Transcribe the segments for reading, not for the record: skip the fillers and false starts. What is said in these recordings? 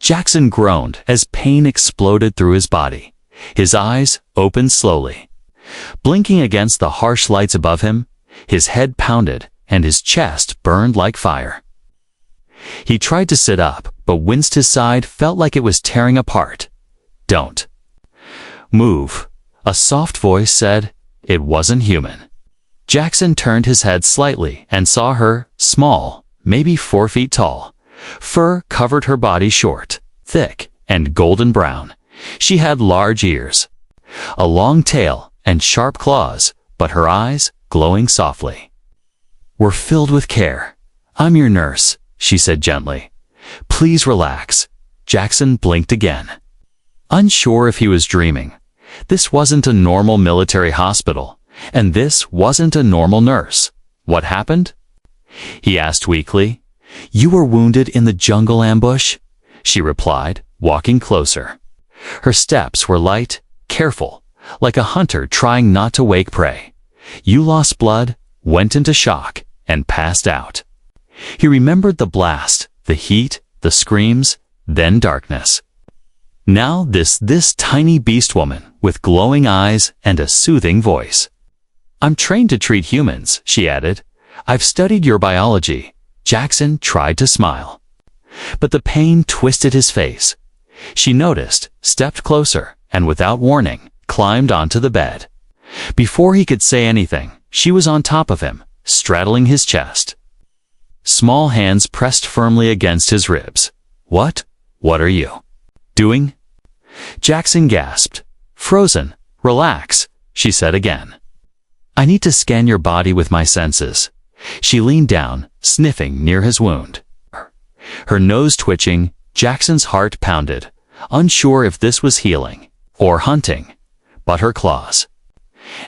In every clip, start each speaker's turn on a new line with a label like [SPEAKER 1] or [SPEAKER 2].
[SPEAKER 1] Jackson groaned as pain exploded through his body. His eyes opened slowly. Blinking against the harsh lights above him, his head pounded and his chest burned like fire. He tried to sit up, but winced. His side felt like it was tearing apart. "Don't move," a soft voice said. It wasn't human. Jackson turned his head slightly and saw her, small, maybe 4 feet tall. Fur covered her body, short, thick, and golden brown. She had large ears, a long tail, and sharp claws, but her eyes, glowing softly, were filled with care. "I'm your nurse," she said gently. "Please relax." Jackson blinked again, unsure if he was dreaming. This wasn't a normal military hospital, and this wasn't a normal nurse. "What happened?" he asked weakly. "You were wounded in the jungle ambush," she replied, walking closer. Her steps were light, careful, like a hunter trying not to wake prey. "You lost blood, went into shock, and passed out." He remembered the blast, the heat, the screams, then darkness. Now this tiny beast woman with glowing eyes and a soothing voice. "I'm trained to treat humans," she added. "I've studied your biology." Jackson tried to smile, but the pain twisted his face. She noticed, stepped closer, and without warning, climbed onto the bed. Before he could say anything, she was on top of him, straddling his chest. Small hands pressed firmly against his ribs. What are you doing?" Jackson gasped. "Frozen. Relax," she said again. "I need to scan your body with my senses." She leaned down, sniffing near his wound. Her nose twitching, Jackson's heart pounded, unsure if this was healing or hunting. But her claws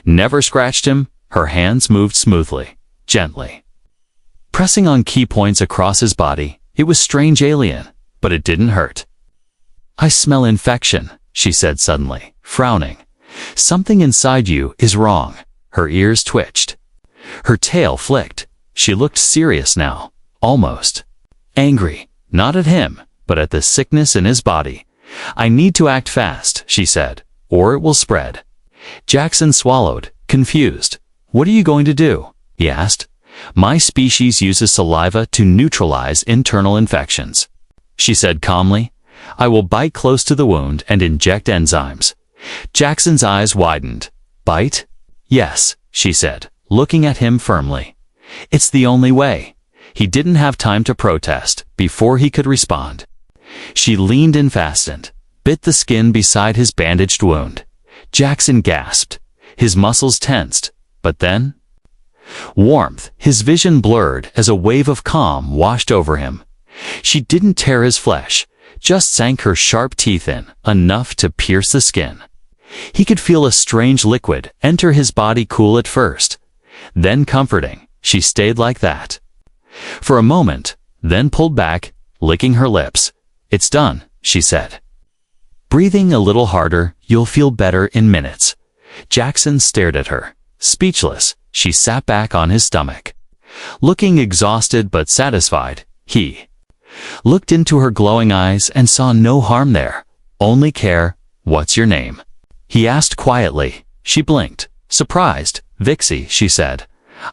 [SPEAKER 1] never scratched him. Her hands moved smoothly, gently, pressing on key points across his body. It was strange, alien, but it didn't hurt. "I smell infection," she said suddenly, frowning. "Something inside you is wrong." Her ears twitched. Her tail flicked. She looked serious now, almost angry, not at him, but at the sickness in his body. "I need to act fast," she said, "or it will spread." Jackson swallowed, confused. "What are you going to do?" he asked. "My species uses saliva to neutralize internal infections," she said calmly. "I will bite close to the wound and inject enzymes." Jackson's eyes widened. "Bite?" "Yes," she said, looking at him firmly. "It's the only way." He didn't have time to protest before he could respond. She leaned in fast and bit the skin beside his bandaged wound. Jackson gasped. His muscles tensed, but then warmth. His vision blurred as a wave of calm washed over him. She didn't tear his flesh, just sank her sharp teeth in, enough to pierce the skin. He could feel a strange liquid enter his body, cool at first, then comforting. She stayed like that for a moment, then pulled back, licking her lips. "It's done," she said, breathing a little harder. "You'll feel better in minutes." Jackson stared at her, speechless. She sat back on his stomach, looking exhausted but satisfied. He looked into her glowing eyes and saw no harm there, only care. "What's your name?" he asked quietly. She blinked, surprised. "Vixie," she said.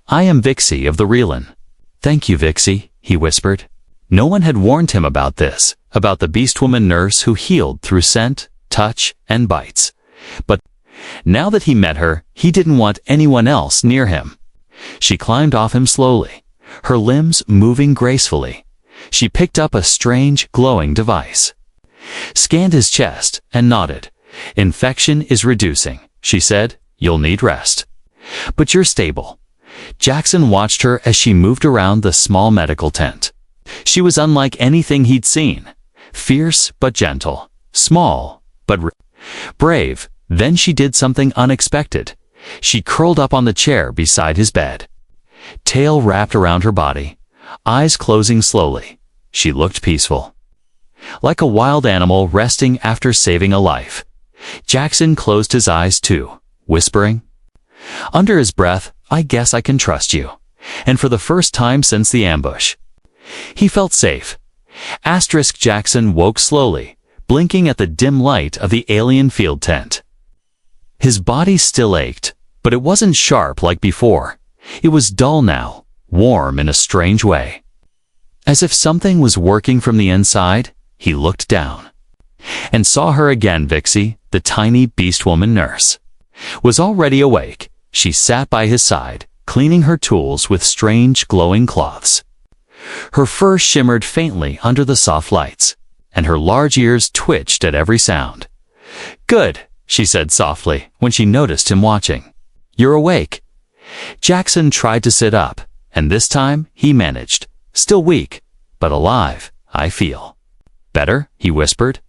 [SPEAKER 1] "I am Vixie of the Relan." "Thank you, Vixie," he whispered. No one had warned him about this, about the Beastwoman nurse who healed through scent, touch, and bites. But now that he met her, he didn't want anyone else near him. She climbed off him slowly, her limbs moving gracefully. She picked up a strange, glowing device, scanned his chest, and nodded. "Infection is reducing," she said. "You'll need rest, but you're stable." Jackson watched her as she moved around the small medical tent. She was unlike anything he'd seen. Fierce but gentle, small but brave. Then she did something unexpected. She curled up on the chair beside his bed, tail wrapped around her body, eyes closing slowly. She looked peaceful, like a wild animal resting after saving a life. Jackson closed his eyes too, whispering under his breath, "I guess I can trust you." And for the first time since the ambush, he felt safe. Jackson woke slowly, blinking at the dim light of the alien field tent. His body still ached, but it wasn't sharp like before. It was dull now, warm in a strange way. As if something was working from the inside, he looked down and saw her again. Vixie, the tiny Beastwoman nurse, was already awake. She sat by his side, cleaning her tools with strange glowing cloths. Her fur shimmered faintly under the soft lights, and her large ears twitched at every sound. "Good," she said softly when she noticed him watching. "You're awake." Jackson tried to sit up, and this time he managed. "Still weak, but alive, I feel." "Better?" he whispered.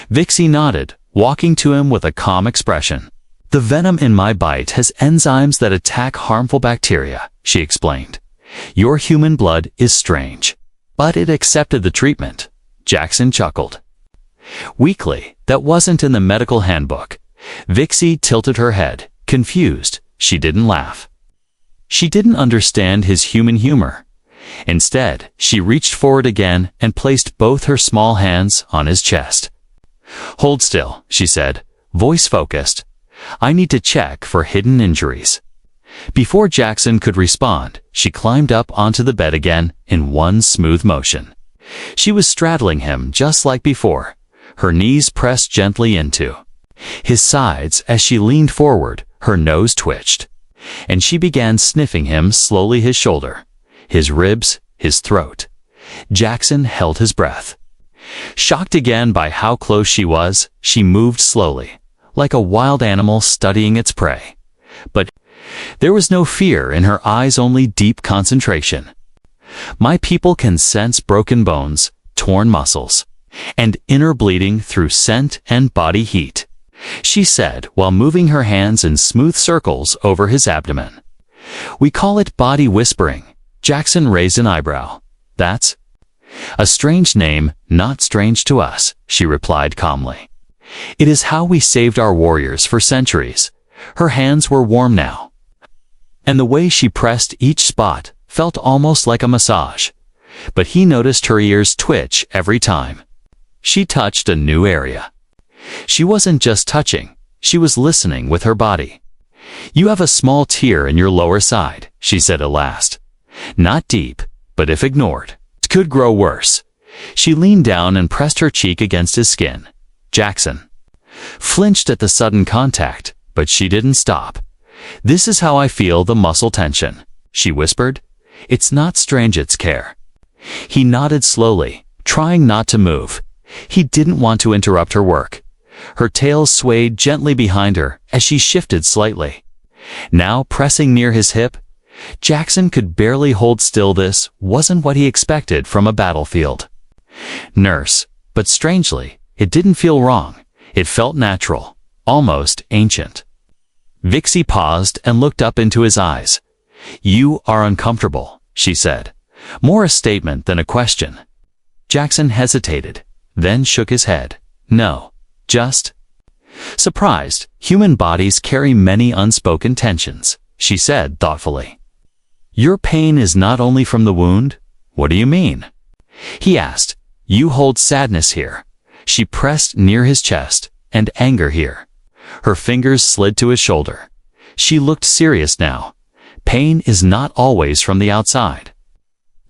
[SPEAKER 1] Vixie nodded, walking to him with a calm expression. "The venom in my bite has enzymes that attack harmful bacteria," she explained. "Your human blood is strange." "But it accepted the treatment." Jackson chuckled. Weakly, "That wasn't in the medical handbook." Vixie tilted her head, confused. She didn't laugh. She didn't understand his human humor. Instead, she reached forward again and placed both her small hands on his chest. "Hold still," she said, voice focused. "I need to check for hidden injuries." Before Jackson could respond, she climbed up onto the bed again in one smooth motion. She was straddling him just like before, her knees pressed gently into his sides. As she leaned forward, her nose twitched, and she began sniffing him slowly, his shoulder, his ribs, his throat. Jackson held his breath. Shocked again by how close she was, she moved slowly, like a wild animal studying its prey. But there was no fear in her eyes, only deep concentration. "My people can sense broken bones, torn muscles, and inner bleeding through scent and body heat," she said while moving her hands in smooth circles over his abdomen. "We call it body whispering." Jackson raised an eyebrow. "That's a strange name, not strange to us," she replied calmly. "It is how we saved our warriors for centuries." Her hands were warm now, and the way she pressed each spot felt almost like a massage. But he noticed her ears twitch every time she touched a new area. She wasn't just touching, she was listening with her body. "You have a small tear in your lower side," she said at last. "Not deep, but if ignored, it could grow worse." She leaned down and pressed her cheek against his skin. Jackson flinched at the sudden contact, but she didn't stop. "This is how I feel the muscle tension," she whispered. "It's not strange, it's care." He nodded slowly, trying not to move. He didn't want to interrupt her work. Her tail swayed gently behind her as she shifted slightly, now pressing near his hip. Jackson could barely hold still. This wasn't what he expected from a battlefield nurse, but strangely, it didn't feel wrong. It felt natural, almost ancient. Vixie paused and looked up into his eyes. "You are uncomfortable," she said, more a statement than a question. Jackson hesitated, then shook his head. "No, just surprised. Human bodies carry many unspoken tensions," she said thoughtfully. "Your pain is not only from the wound?" "What do you mean?" he asked. "You hold sadness here." She pressed near his chest, "and anger here." Her fingers slid to his shoulder. She looked serious now. "Pain is not always from the outside."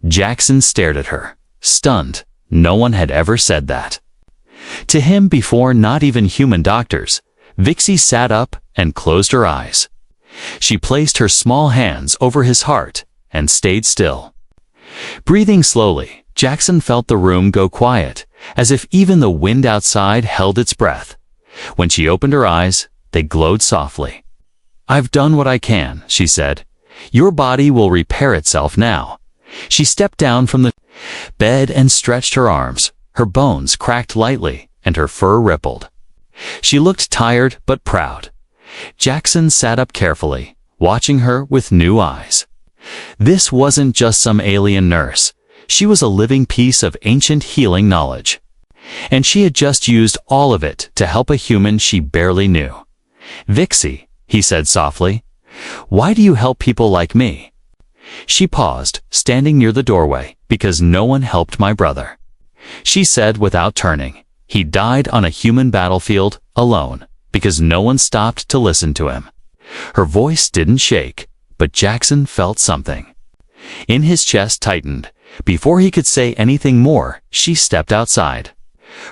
[SPEAKER 1] Jackson stared at her, stunned. No one had ever said that to him before, not even human doctors. Vixie sat up and closed her eyes. She placed her small hands over his heart and stayed still. Breathing slowly, Jackson felt the room go quiet, as if even the wind outside held its breath. When she opened her eyes, they glowed softly. "I've done what I can," she said. "Your body will repair itself now." She stepped down from the bed and stretched her arms. Her bones cracked lightly, and her fur rippled. She looked tired but proud. Jackson sat up carefully, watching her with new eyes. This wasn't just some alien nurse. She was a living piece of ancient healing knowledge, and she had just used all of it to help a human she barely knew. "Vixie," he said softly, "why do you help people like me?" She paused, standing near the doorway. "Because no one helped my brother." She said without turning. He died on a human battlefield, alone, because no one stopped to listen to him. Her voice didn't shake, but Jackson felt something. In his chest tightened. Before he could say anything more, she stepped outside.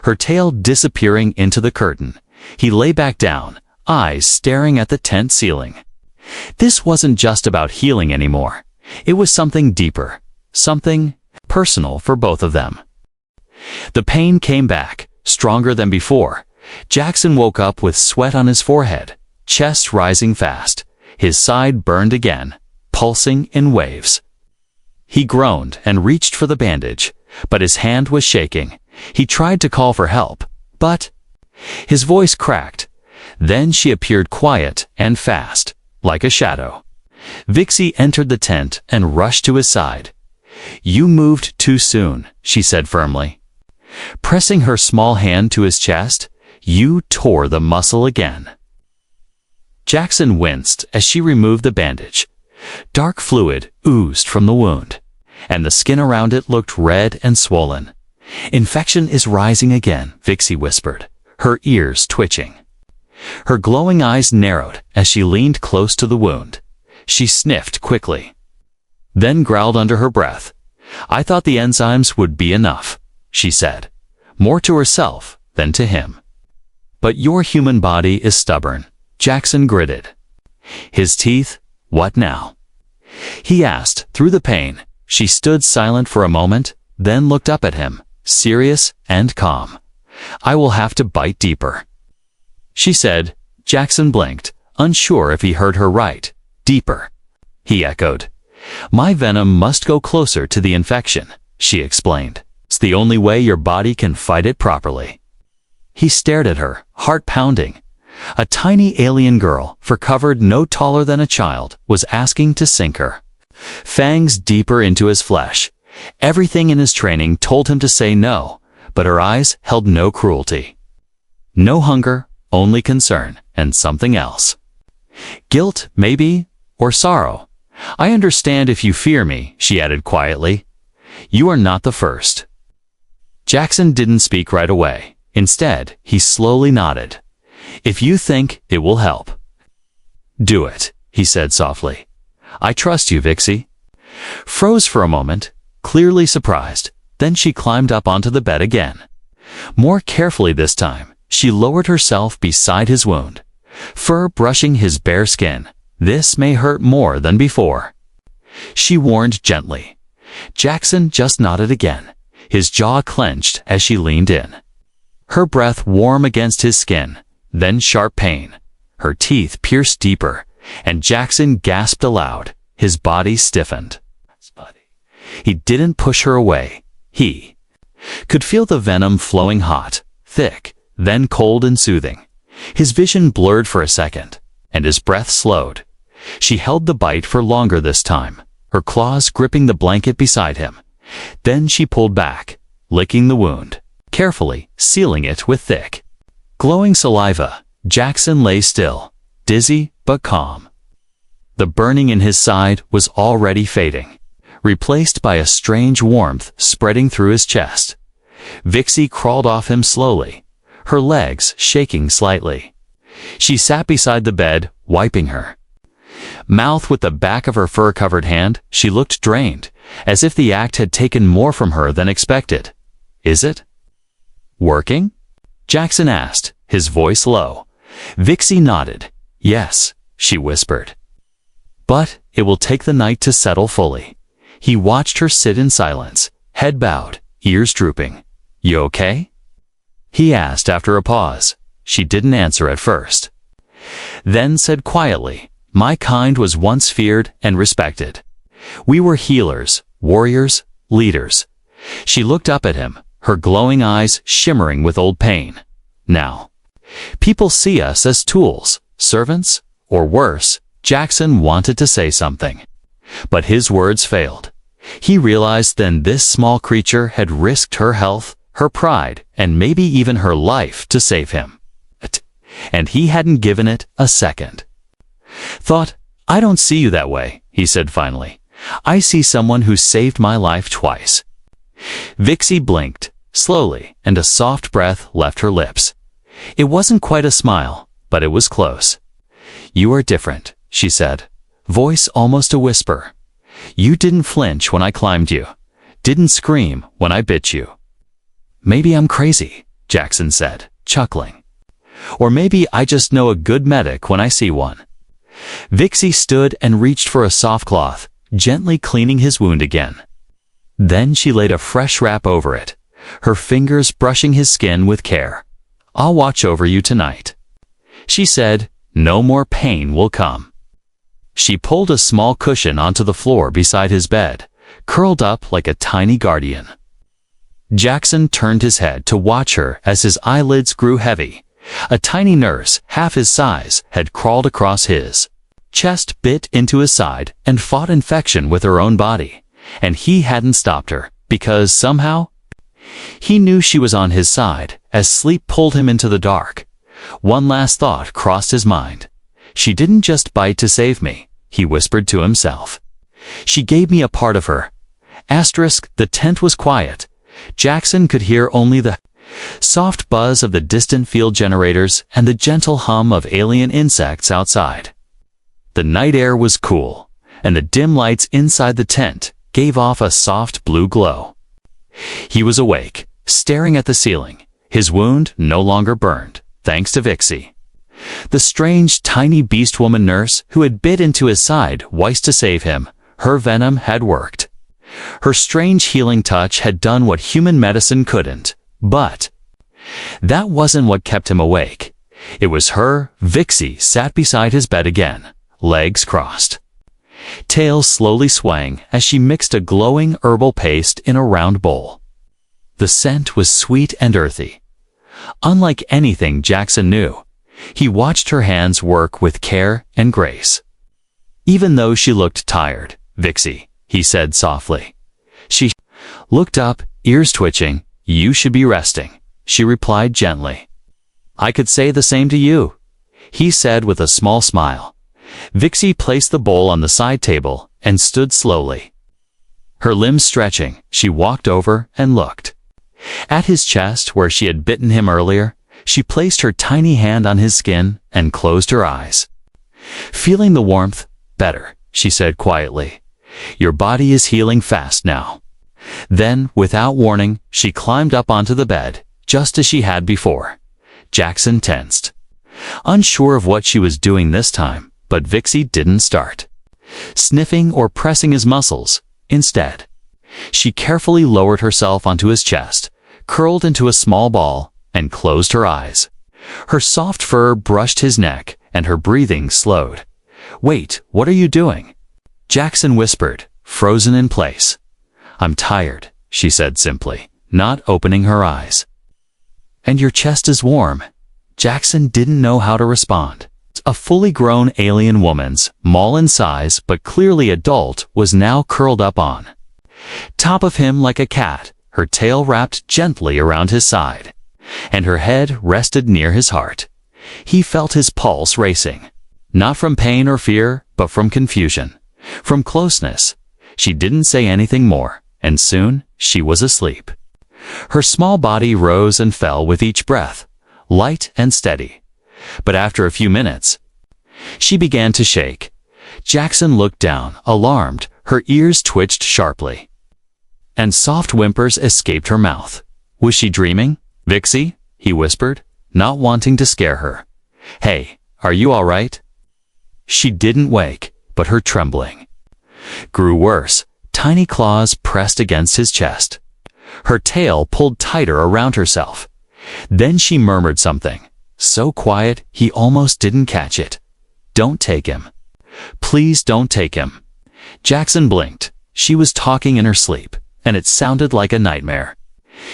[SPEAKER 1] Her tail disappearing into the curtain. He lay back down, eyes staring at the tent ceiling. This wasn't just about healing anymore. It was something deeper, something personal for both of them. The pain came back, stronger than before. Jackson woke up with sweat on his forehead, chest rising fast. His side burned again, pulsing in waves. He groaned and reached for the bandage, but his hand was shaking. He tried to call for help, but his voice cracked. Then she appeared quiet and fast, like a shadow. Vixie entered the tent and rushed to his side. "You moved too soon," she said firmly. Pressing her small hand to his chest, "You tore the muscle again." Jackson winced as she removed the bandage. Dark fluid oozed from the wound, and the skin around it looked red and swollen. "Infection is rising again," Vixie whispered, her ears twitching. Her glowing eyes narrowed as she leaned close to the wound. She sniffed quickly, then growled under her breath. "I thought the enzymes would be enough," she said, more to herself than to him. "But your human body is stubborn," Jackson gritted. His teeth, "What now?" he asked through the pain. She stood silent for a moment, then looked up at him, serious and calm. "I will have to bite deeper," she said. Jackson blinked, unsure if he heard her right. "Deeper," he echoed. "My venom must go closer to the infection," she explained. "It's the only way your body can fight it properly." He stared at her, heart pounding. A tiny alien girl, fur covered no taller than a child, was asking to sink her fangs deeper into his flesh. Everything in his training told him to say no, but her eyes held no cruelty. No hunger, only concern, and something else. "Guilt, maybe, or sorrow. I understand if you fear me," she added quietly. "You are not the first." Jackson didn't speak right away. Instead, he slowly nodded. "If you think it will help, do it," he said softly. "I trust you, Vixie." Froze for a moment, clearly surprised. Then she climbed up onto the bed again. More carefully this time, she lowered herself beside his wound, fur brushing his bare skin. "This may hurt more than before," she warned gently. Jackson just nodded again, his jaw clenched as she leaned in. Her breath warm against his skin, then sharp pain. Her teeth pierced deeper, and Jackson gasped aloud. His body stiffened. He didn't push her away. He could feel the venom flowing hot, thick, then cold and soothing. His vision blurred for a second, and his breath slowed. She held the bite for longer this time, her claws gripping the blanket beside him. Then she pulled back, licking the wound, carefully sealing it with thick, glowing saliva. Jackson lay still, dizzy but calm. The burning in his side was already fading, replaced by a strange warmth spreading through his chest. Vixie crawled off him slowly, her legs shaking slightly. She sat beside the bed, wiping her mouth with the back of her fur-covered hand. She looked drained, as if the act had taken more from her than expected. "Is it working?" Jackson asked, his voice low. Vixie nodded. "Yes," she whispered. "But it will take the night to settle fully." He watched her sit in silence, head bowed, ears drooping. "You okay?" he asked after a pause. She didn't answer at first, then said quietly, "My kind was once feared and respected. We were healers, warriors, leaders." She looked up at him, her glowing eyes shimmering with old pain. "Now, people see us as tools, servants, or worse." Jackson wanted to say something, but his words failed. He realized then this small creature had risked her health, her pride, and maybe even her life to save him. And he hadn't given it a second. "Thought, I don't see you that way," he said finally. "I see someone who saved my life twice." Vixie blinked, slowly, and a soft breath left her lips. It wasn't quite a smile, but it was close. "You are different," she said, voice almost a whisper. "You didn't flinch when I climbed you. Didn't scream when I bit you." "Maybe I'm crazy," Jackson said, chuckling. "Or maybe I just know a good medic when I see one." Vixie stood and reached for a soft cloth, gently cleaning his wound again. Then she laid a fresh wrap over it, her fingers brushing his skin with care. "I'll watch over you tonight," she said. "No more pain will come." She pulled a small cushion onto the floor beside his bed, curled up like a tiny guardian. Jackson turned his head to watch her as his eyelids grew heavy. A tiny nurse, half his size, had crawled across his chest, bit into his side, and fought infection with her own body. And he hadn't stopped her, because somehow he knew she was on his side as sleep pulled him into the dark. One last thought crossed his mind. "She didn't just bite to save me," he whispered to himself. "She gave me a part of her." The tent was quiet. Jackson could hear only the soft buzz of the distant field generators and the gentle hum of alien insects outside. The night air was cool, and the dim lights inside the tent gave off a soft blue glow. He was awake, staring at the ceiling, his wound no longer burned, thanks to Vixie. The strange, tiny Beastwoman nurse who had bit into his side twice to save him, her venom had worked. Her strange healing touch had done what human medicine couldn't. But that wasn't what kept him awake. It was her. Vixie sat beside his bed again, legs crossed, tail slowly swaying as she mixed a glowing herbal paste in a round bowl. The scent was sweet and earthy, unlike anything Jackson knew. He watched her hands work with care and grace. "Even though she looked tired, Vixie," he said softly. She looked up, ears twitching. "You should be resting," she replied gently. "I could say the same to you," he said with a small smile. Vixie placed the bowl on the side table and stood slowly. Her limbs stretching, she walked over and looked at his chest where she had bitten him earlier. She placed her tiny hand on his skin and closed her eyes. "Feeling the warmth? Better," she said quietly. "Your body is healing fast now." Then, without warning, she climbed up onto the bed, just as she had before. Jackson tensed, unsure of what she was doing this time, but Vixie didn't start sniffing or pressing his muscles. Instead, she carefully lowered herself onto his chest, curled into a small ball, and closed her eyes. Her soft fur brushed his neck, and her breathing slowed. "Wait, what are you doing?" Jackson whispered, frozen in place. "I'm tired," she said simply, not opening her eyes. "And your chest is warm." Jackson didn't know how to respond. A fully grown alien woman, small in size but clearly adult, was now curled up on top of him like a cat, her tail wrapped gently around his side, and her head rested near his heart. He felt his pulse racing, not from pain or fear, but from confusion, from closeness. She didn't say anything more, and soon she was asleep. Her small body rose and fell with each breath, light and steady. But after a few minutes, she began to shake. Jackson looked down, alarmed. Her ears twitched sharply, and soft whimpers escaped her mouth. Was she dreaming? "Vixie," he whispered, not wanting to scare her. "Hey, are you all right?" She didn't wake, but her trembling grew worse. Tiny claws pressed against his chest. Her tail pulled tighter around herself. Then she murmured something, so quiet he almost didn't catch it. "Don't take him. Please don't take him." Jackson blinked. She was talking in her sleep, and it sounded like a nightmare.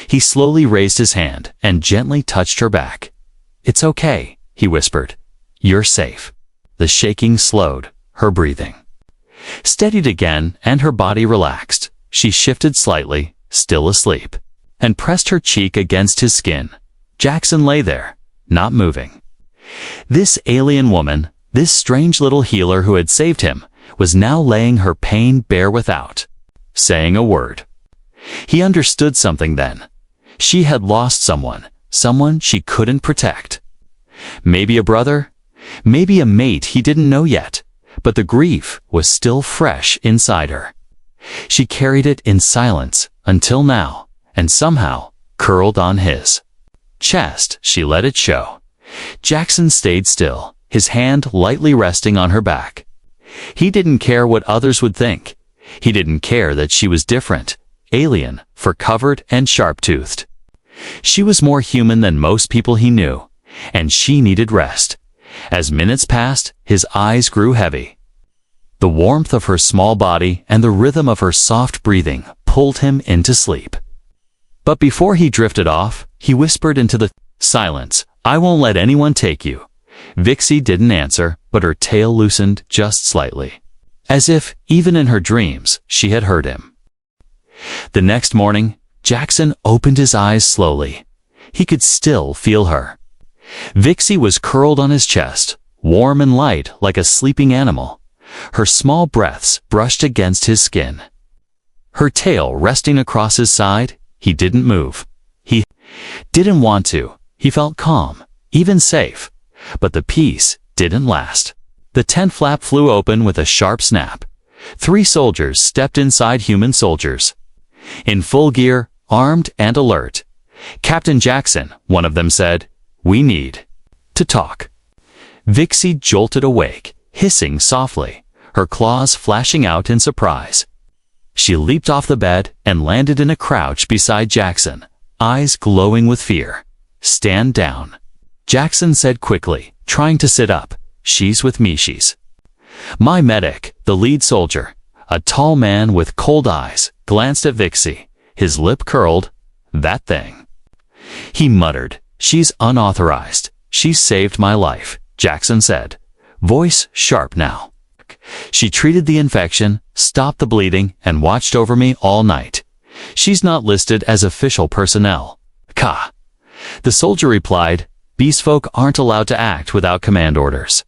[SPEAKER 1] He slowly raised his hand and gently touched her back. "It's okay," he whispered. "You're safe." The shaking slowed, her breathing steadied again, and her body relaxed. She shifted slightly, still asleep, and pressed her cheek against his skin. Jackson lay there, not moving. This alien woman, this strange little healer who had saved him, was now laying her pain bare without saying a word. He understood something then. She had lost someone she couldn't protect. Maybe a brother, maybe a mate he didn't know yet, but the grief was still fresh inside her. She carried it in silence until now, and somehow curled on his chest. She let it show. Jackson stayed still, his hand lightly resting on her back. He didn't care what others would think. He didn't care that she was different, alien, fur-covered and sharp-toothed. She was more human than most people he knew, and she needed rest. As minutes passed, his eyes grew heavy. The warmth of her small body and the rhythm of her soft breathing pulled him into sleep. But before he drifted off, he whispered into the silence, "I won't let anyone take you." Vixie didn't answer, but her tail loosened just slightly, as if, even in her dreams, she had heard him. The next morning, Jackson opened his eyes slowly. He could still feel her. Vixie was curled on his chest, warm and light like a sleeping animal. Her small breaths brushed against his skin. Her tail resting across his side, he didn't move. He didn't want to. He felt calm, even safe. But the peace didn't last. The tent flap flew open with a sharp snap. 3 soldiers stepped inside, human soldiers. In full gear, armed and alert. "Captain Jackson," one of them said, "we need to talk." Vixie jolted awake, hissing softly, her claws flashing out in surprise. She leaped off the bed and landed in a crouch beside Jackson, eyes glowing with fear. "Stand down," Jackson said quickly, trying to sit up. "She's with me, she's my medic." The lead soldier, a tall man with cold eyes, glanced at Vixie, his lip curled. "That thing," he muttered. "She's unauthorized. She saved my life," Jackson said, voice sharp now. "She treated the infection, stopped the bleeding, and watched over me all night. She's not listed as official personnel." "Ka," the soldier replied. "Beastfolk aren't allowed to act without command orders."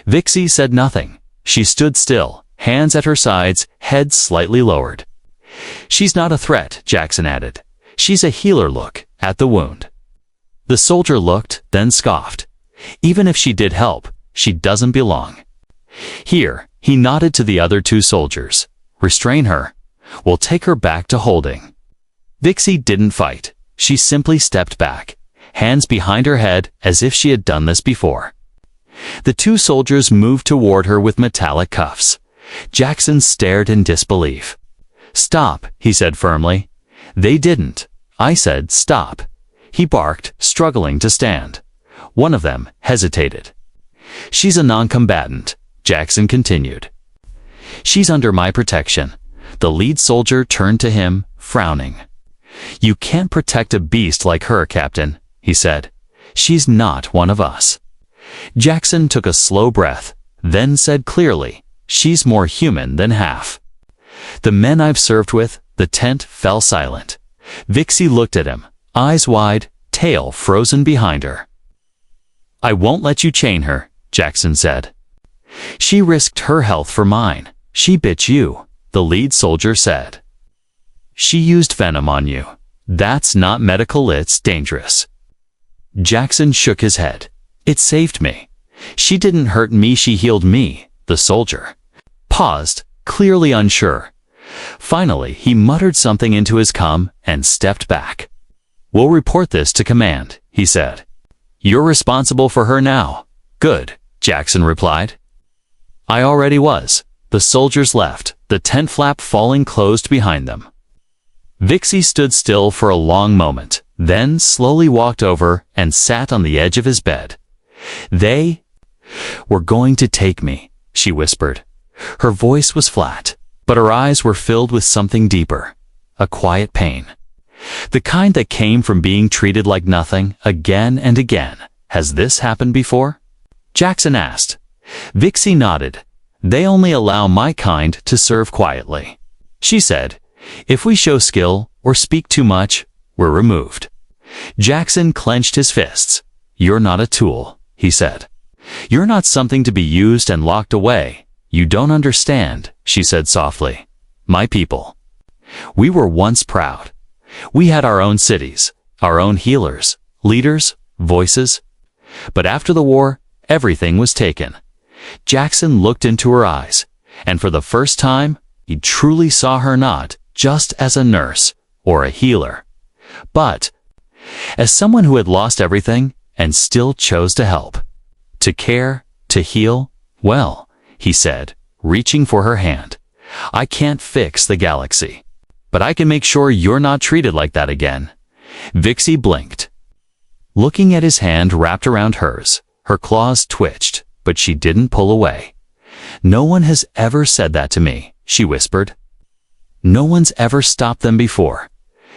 [SPEAKER 1] Vixie said nothing. She stood still, hands at her sides, head slightly lowered. "She's not a threat," Jackson added. "She's a healer. Look at the wound." The soldier looked, then scoffed. "Even if she did help, she doesn't belong here." He nodded to the other 2 soldiers. "Restrain her. We'll take her back to holding." Vixie didn't fight. She simply stepped back, hands behind her head as if she had done this before. The 2 soldiers moved toward her with metallic cuffs. Jackson stared in disbelief. "Stop," he said firmly. "They didn't. I said stop." He barked, struggling to stand. One of them hesitated. "She's a non-combatant," Jackson continued. "She's under my protection." The lead soldier turned to him, frowning. "You can't protect a beast like her, Captain," he said. "She's not one of us." Jackson took a slow breath, then said clearly, "She's more human than half." The men I've served with, the tent fell silent. Vixie looked at him, eyes wide, tail frozen behind her. "I won't let you chain her," Jackson said. "She risked her health for mine. She bit you," the lead soldier said. "She used venom on you. That's not medical, it's dangerous." Jackson shook his head. "It saved me. She didn't hurt me, she healed me." The soldier paused, clearly unsure. Finally, he muttered something into his cum and stepped back. "We'll report this to command," he said. "You're responsible for her now." "Good," Jackson replied. "I already was." The soldiers left, the tent flap falling closed behind them. Vixie stood still for a long moment, then slowly walked over and sat on the edge of his bed. "They were going to take me," she whispered. Her voice was flat, but her eyes were filled with something deeper, a quiet pain. The kind that came from being treated like nothing again and again. "Has this happened before?" Jackson asked. Vixie nodded. "They only allow my kind to serve quietly," she said. "If we show skill or speak too much, we're removed." Jackson clenched his fists. "You're not a tool," he said. "You're not something to be used and locked away. You don't understand," she said softly. "My people. We were once proud. We had our own cities, our own healers, leaders, voices. But after the war, everything was taken. Jackson looked into her eyes, and for the first time, he truly saw her not just as a nurse or a healer, but as someone who had lost everything and still chose to help, to care, to heal. Well, he said, reaching for her hand, I can't fix the galaxy, but I can make sure you're not treated like that again. Vixie blinked. Looking at his hand wrapped around hers, her claws twitched, but she didn't pull away. No one has ever said that to me, she whispered. No one's ever stopped them before.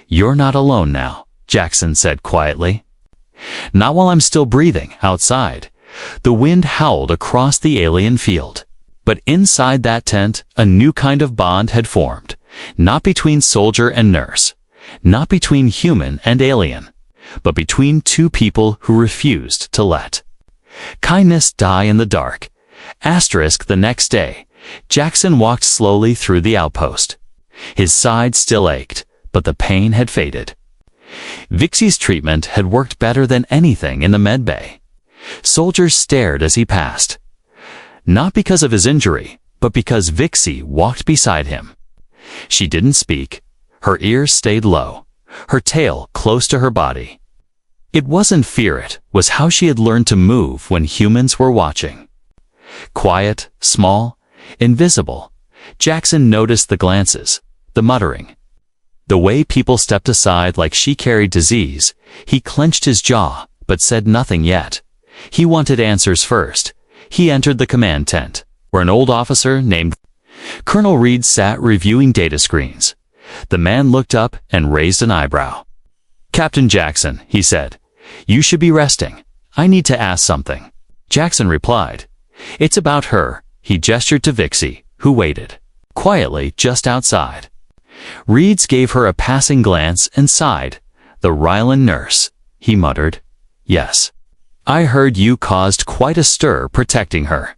[SPEAKER 1] You're not alone now, Jackson said quietly. Not while I'm still breathing, outside. The wind howled across the alien field. But inside that tent, a new kind of bond had formed. Not between soldier and nurse. Not between human and alien. But between two people who refused to let kindness die in the dark. Asterisk the next day, Jackson walked slowly through the outpost. His side still ached, but the pain had faded. Vixie's treatment had worked better than anything in the medbay. Soldiers stared as he passed. Not because of his injury, but because Vixie walked beside him. She didn't speak. Her ears stayed low, her tail close to her body. It wasn't fear, it was how she had learned to move when humans were watching. Quiet, small, invisible, Jackson noticed the glances, the muttering. The way people stepped aside like she carried disease. He clenched his jaw, but said nothing yet. He wanted answers first. He entered the command tent, where an old officer named Colonel Reed sat reviewing data screens. The man looked up and raised an eyebrow. Captain Jackson, he said, you should be resting. I need to ask something. Jackson replied, it's about her. He gestured to Vixie, who waited quietly just outside. Reeds gave her a passing glance and sighed. The Rylan nurse, he muttered. Yes. I heard you caused quite a stir protecting her.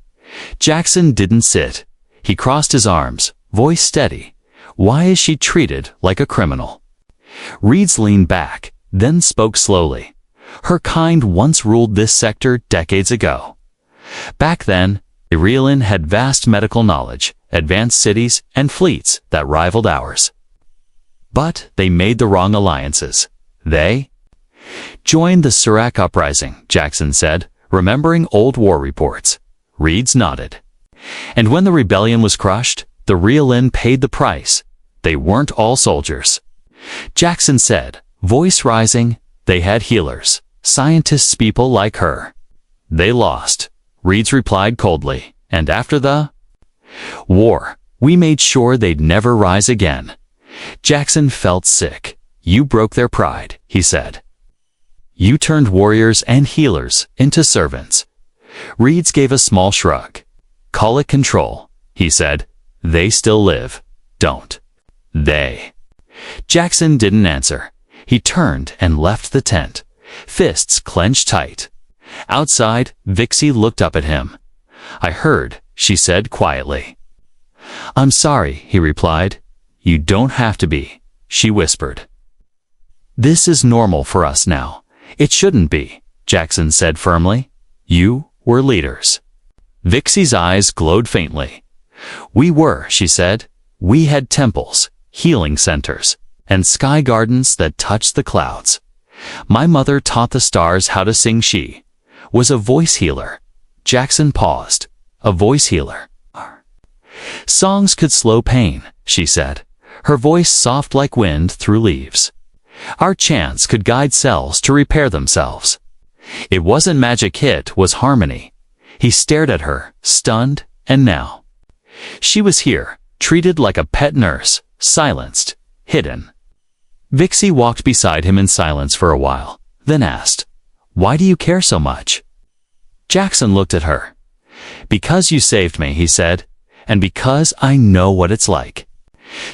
[SPEAKER 1] Jackson didn't sit. He crossed his arms, voice steady. Why is she treated like a criminal? Reeds leaned back, then spoke slowly. Her kind once ruled this sector decades ago. Back then, Rylan had vast medical knowledge, advanced cities, and fleets that rivaled ours. But they made the wrong alliances. They joined the Surak uprising, Jackson said, remembering old war reports. Reeds nodded. And when the rebellion was crushed, the Rylan paid the price. They weren't all soldiers. Jackson said, voice rising, they had healers, scientists, people like her. They lost. Reeds replied coldly, and after the war, we made sure they'd never rise again. Jackson felt sick. You broke their pride, he said. You turned warriors and healers into servants. Reeds gave a small shrug. Call it control, he said. They still live. Don't. They. Jackson didn't answer. He turned and left the tent, fists clenched tight. Outside, Vixie looked up at him. I heard, she said quietly. I'm sorry, he replied. You don't have to be, she whispered. This is normal for us now. It shouldn't be, Jackson said firmly. You were leaders. Vixie's eyes glowed faintly. We were, she said. We had temples, healing centers, and sky gardens that touched the clouds. My mother taught the stars how to sing. She was a voice healer. Jackson paused. A voice healer. Songs could slow pain, she said, her voice soft like wind through leaves. Our chants could guide cells to repair themselves. It wasn't magic, it was harmony. He stared at her, stunned, and now she was here, treated like a pet nurse, silenced, hidden. Vixie walked beside him in silence for a while, then asked, why do you care so much? Jackson looked at her. Because you saved me, he said, and because I know what it's like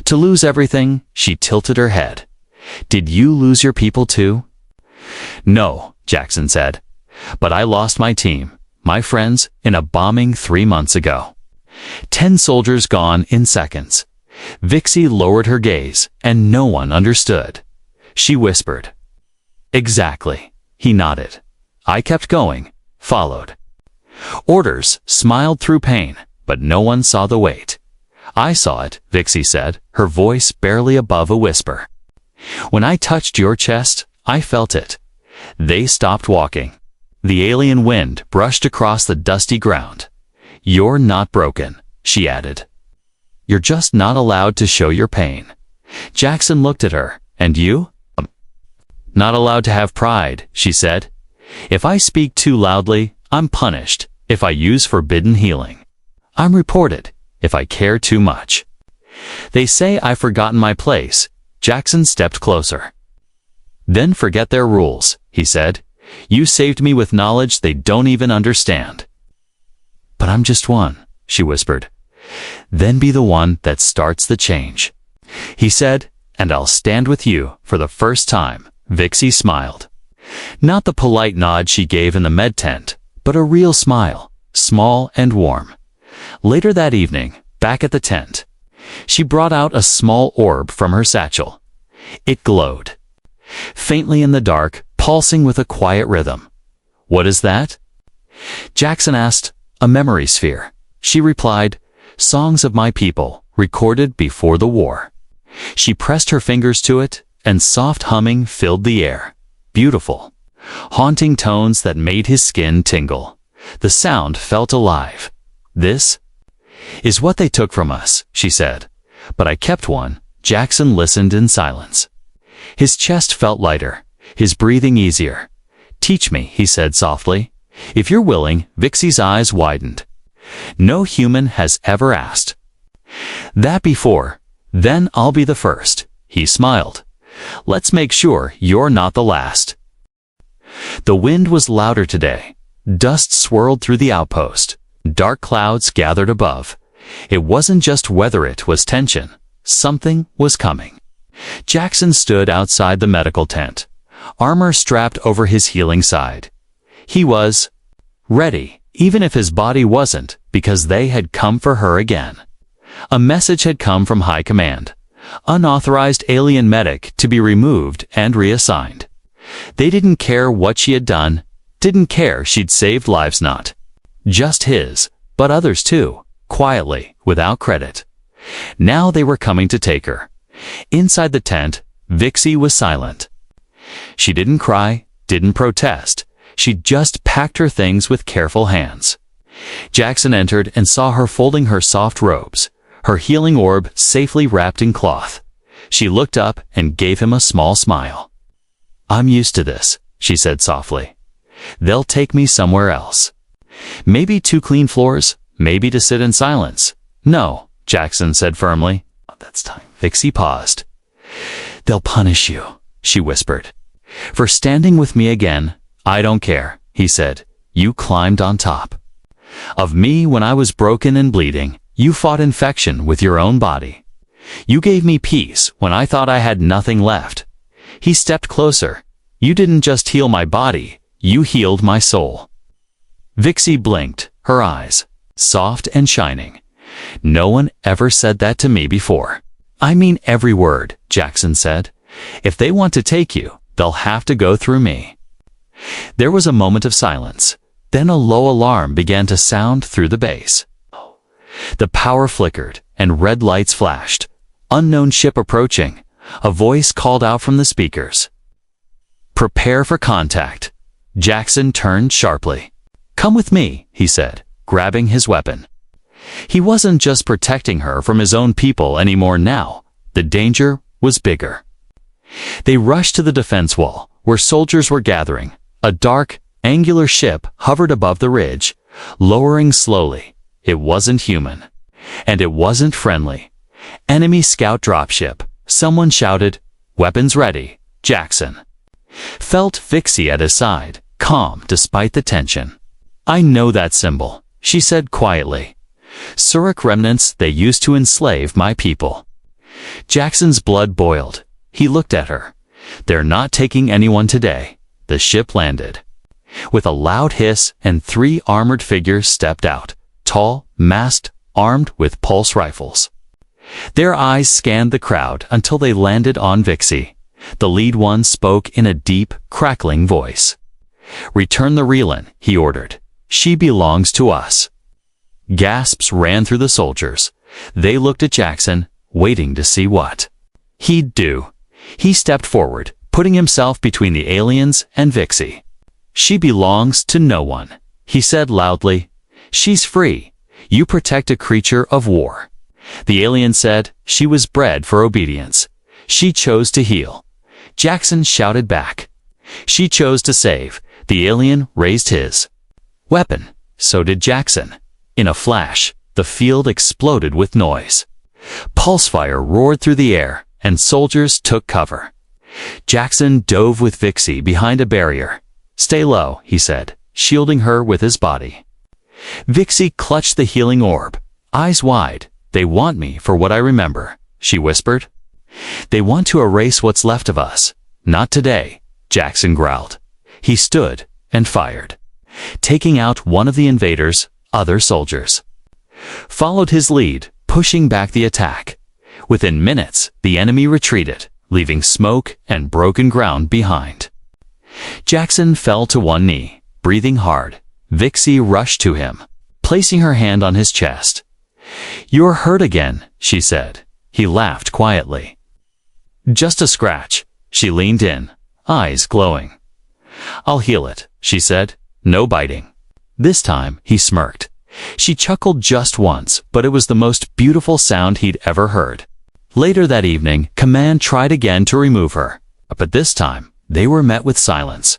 [SPEAKER 1] to lose everything. She tilted her head. Did you lose your people too? No, Jackson said, but I lost my team, my friends, in a bombing 3 months ago. 10 soldiers gone in seconds. Vixie lowered her gaze, and no one understood. she whispered. Exactly. He nodded. I kept going, followed. Orders smiled through pain, but no one saw the weight. I saw it, Vixie said, her voice barely above a whisper. When I touched your chest, I felt it. They stopped walking. The alien wind brushed across the dusty ground. You're not broken, she added. You're just not allowed to show your pain. Jackson looked at her. And you? Not allowed to have pride, she said. If I speak too loudly, I'm punished. If I use forbidden healing, I'm reported. If I care too much. They say I've forgotten my place. Jackson stepped closer. Then forget their rules, he said. You saved me with knowledge they don't even understand. But I'm just one, she whispered. Then be the one that starts the change. He said, and I'll stand with you for the first time. Vixie smiled. Not the polite nod she gave in the med tent, but a real smile, small and warm. Later that evening, back at the tent, she brought out a small orb from her satchel. It glowed. Faintly in the dark, pulsing with a quiet rhythm. What is that? Jackson asked. A memory sphere. She replied, songs of my people, recorded before the war. She pressed her fingers to it, and soft humming filled the air. Beautiful. Haunting tones that made his skin tingle. The sound felt alive. This is what they took from us, she said. But I kept one. Jackson listened in silence. His chest felt lighter, his breathing easier. Teach me, he said softly. If you're willing. Vixie's eyes widened. No human has ever asked that before. Then I'll be the first. He smiled. Let's make sure you're not the last. The wind was louder today. Dust swirled through the outpost. Dark clouds gathered above. It wasn't just weather, it was tension. Something was coming. Jackson stood outside the medical tent, armor strapped over his healing side. He was ready, even if his body wasn't, because they had come for her again. A message had come from High Command. Unauthorized alien medic to be removed and reassigned. They didn't care what she had done, didn't care she'd saved lives, not just his, but others too, quietly, without credit. Now they were coming to take her. Inside the tent, Vixie was silent. She didn't cry, didn't protest. She just packed her things with careful hands. Jackson entered and saw her folding her soft robes, her healing orb safely wrapped in cloth. She looked up and gave him a small smile. I'm used to this, she said softly. They'll take me somewhere else. Maybe to clean floors, maybe to sit in silence. No, Jackson said firmly. That's time. Vixie paused. They'll punish you, she whispered. For standing with me again. I don't care, he said. You climbed on top of me when I was broken and bleeding. You fought infection with your own body. You gave me peace when I thought I had nothing left. He stepped closer. You didn't just heal my body, you healed my soul. Vixie blinked, her eyes soft and shining. No one ever said that to me before. I mean every word, Jackson said. If they want to take you, they'll have to go through me. There was a moment of silence. Then a low alarm began to sound through the base. The power flickered, and red lights flashed. Unknown ship approaching. A voice called out from the speakers. Prepare for contact. Jackson turned sharply. Come with me, he said, grabbing his weapon. He wasn't just protecting her from his own people anymore now. The danger was bigger. They rushed to the defense wall, where soldiers were gathering. A dark, angular ship hovered above the ridge, lowering slowly. It wasn't human. And it wasn't friendly. Enemy scout dropship. Someone shouted, weapons ready, Jackson. Felt Vixie at his side, calm despite the tension. I know that symbol, she said quietly. Surak remnants they used to enslave my people. Jackson's blood boiled. He looked at her. They're not taking anyone today. The ship landed. With a loud hiss, and 3 armored figures stepped out, tall, masked, armed with pulse rifles. Their eyes scanned the crowd until they landed on Vixie. The lead one spoke in a deep, crackling voice. "Return the Relan," he ordered. "She belongs to us." Gasps ran through the soldiers. They looked at Jackson, waiting to see what he'd do. He stepped forward, putting himself between the aliens and Vixie. "She belongs to no one," he said loudly. "She's free. You protect a creature of war." The alien said she was bred for obedience. She chose to heal. Jackson shouted back. She chose to save. The alien raised his weapon. So did Jackson. In a flash, the field exploded with noise. Pulsefire roared through the air, and soldiers took cover. Jackson dove with Vixie behind a barrier. "Stay low," he said, shielding her with his body. Vixie clutched the healing orb, eyes wide. "They want me for what I remember," she whispered. "They want to erase what's left of us. Not today," Jackson growled. He stood and fired, taking out one of the invaders. Other soldiers followed his lead, pushing back the attack. Within minutes, the enemy retreated, leaving smoke and broken ground behind. Jackson fell to one knee, breathing hard. Vixie rushed to him, placing her hand on his chest. "You're hurt again," she said. He laughed quietly. "Just a scratch." She leaned in, eyes glowing. "I'll heal it," she said. "No biting." This time, he smirked. She chuckled just once, but it was the most beautiful sound he'd ever heard. Later that evening, Command tried again to remove her, but this time, they were met with silence.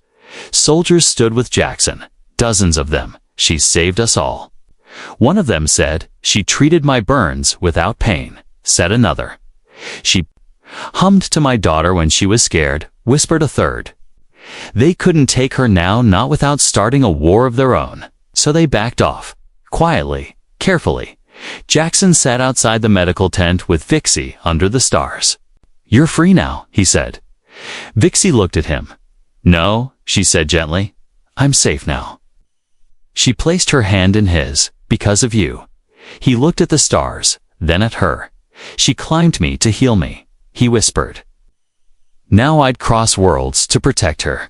[SPEAKER 1] Soldiers stood with Jackson, dozens of them. "She saved us all." One of them said, "She treated my burns without pain," said another. "She hummed to my daughter when she was scared," whispered a third. They couldn't take her now, not without starting a war of their own. So they backed off. Quietly, carefully. Jackson sat outside the medical tent with Vixie under the stars. "You're free now," he said. Vixie looked at him. "No," she said gently. "I'm safe now." She placed her hand in his. "Because of you." He looked at the stars, then at her. "She climbed me to heal me," he whispered. "Now I'd cross worlds to protect her."